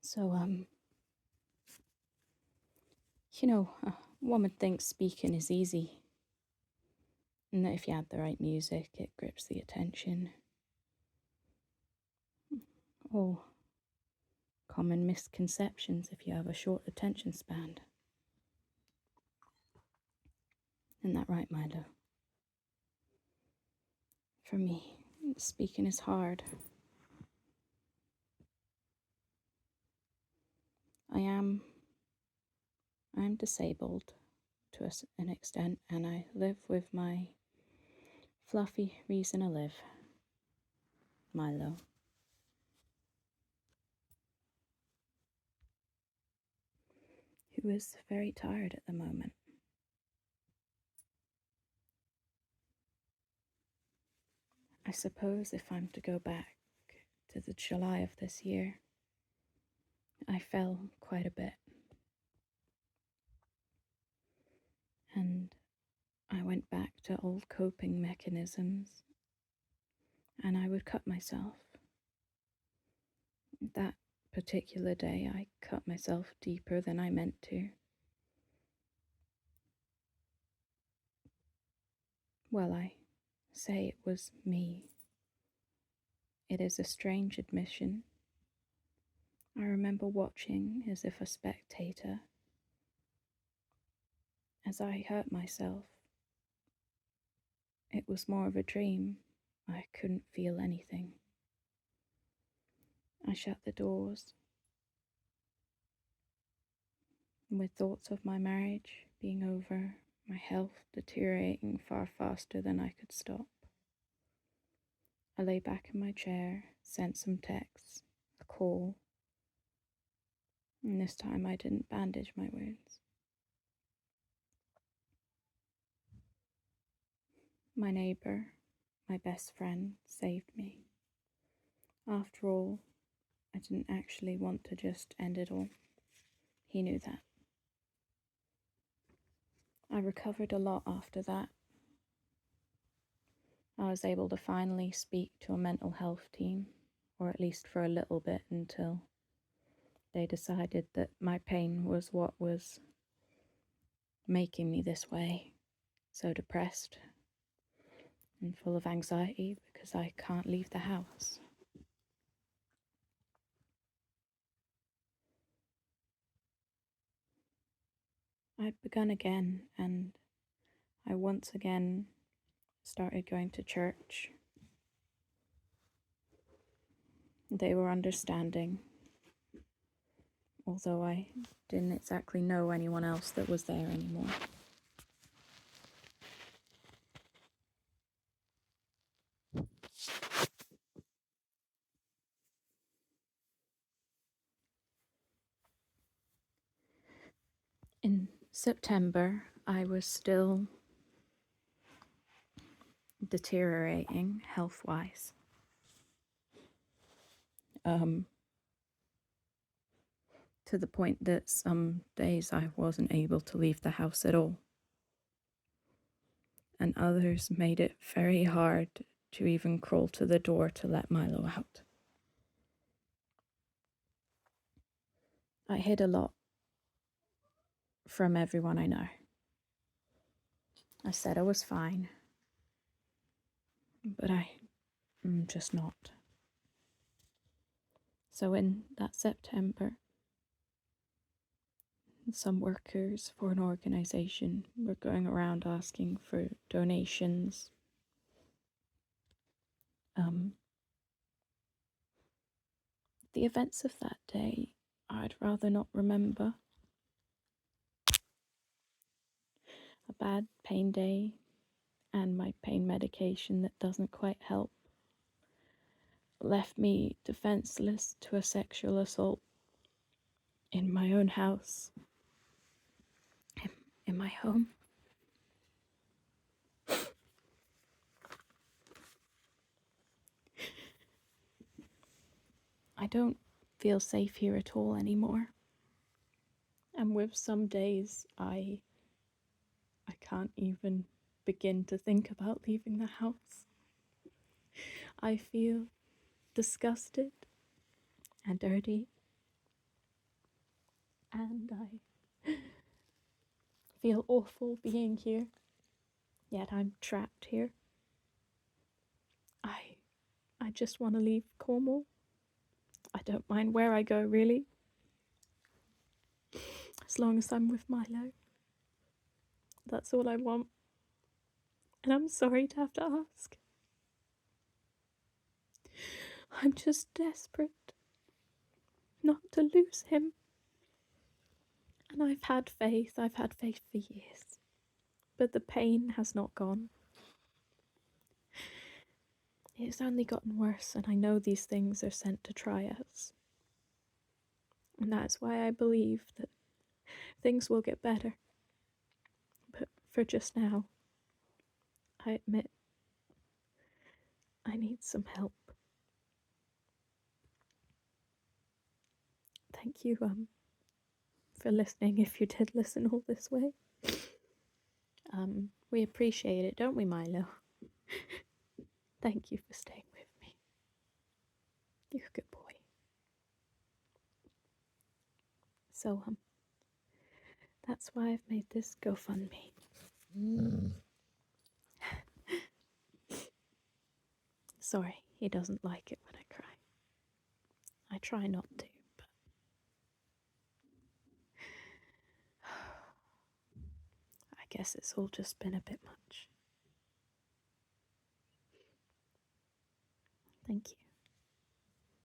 So, one would think speaking is easy, and that if you add the right music, it grips the attention. Or common misconceptions if you have a short attention span. Isn't that right, Milo? For me, speaking is hard. I'm disabled to an extent, and I live with my fluffy reason to live, Milo. Who is very tired at the moment. I suppose if I'm to go back to the July of this year, I fell quite a bit. And I went back to old coping mechanisms, and I would cut myself. That particular day, I cut myself deeper than I meant to. Well, I say it was me. It is a strange admission. I remember watching as if a spectator as I hurt myself. It was more of a dream. I couldn't feel anything. I shut the doors, with thoughts of my marriage being over, my health deteriorating far faster than I could stop. I lay back in my chair, sent some texts, a call, and this time I didn't bandage my wounds. My neighbour, my best friend, saved me. After all, I didn't actually want to just end it all. He knew that. I recovered a lot after that. I was able to finally speak to a mental health team, or at least for a little bit until they decided that my pain was what was making me this way, so depressed and full of anxiety because I can't leave the house. I'd begun again, and I once again started going to church. They were understanding, although I didn't exactly know anyone else that was there anymore. In September, I was still deteriorating health-wise. To the point that some days I wasn't able to leave the house at all. And others made it very hard to even crawl to the door to let Milo out. I hid a lot from everyone I know. I said I was fine, but I'm just not. So in that September, some workers for an organization were going around asking for donations. The events of that day, I'd rather not remember. A bad pain day and my pain medication that doesn't quite help left me defenseless to a sexual assault in my own house, in my home. I don't feel safe here at all anymore. And with some days, I can't even begin to think about leaving the house. I feel disgusted and dirty and I feel awful being here, yet I'm trapped here. I just want to leave Cornwall. I don't mind where I go, really, as long as I'm with Milo. That's all I want. And I'm sorry to have to ask. I'm just desperate not to lose him. And I've had faith for years. But the pain has not gone. It's only gotten worse, and I know these things are sent to try us. And that's why I believe that things will get better. But for just now, I admit I need some help. Thank you, for listening, if you did listen all this way. We appreciate it, don't we, Milo? Thank you for staying with me. You're a good boy. So, that's why I've made this GoFundMe. Sorry, he doesn't like it when I cry. I try not to, but I guess it's all just been a bit much. Thank you.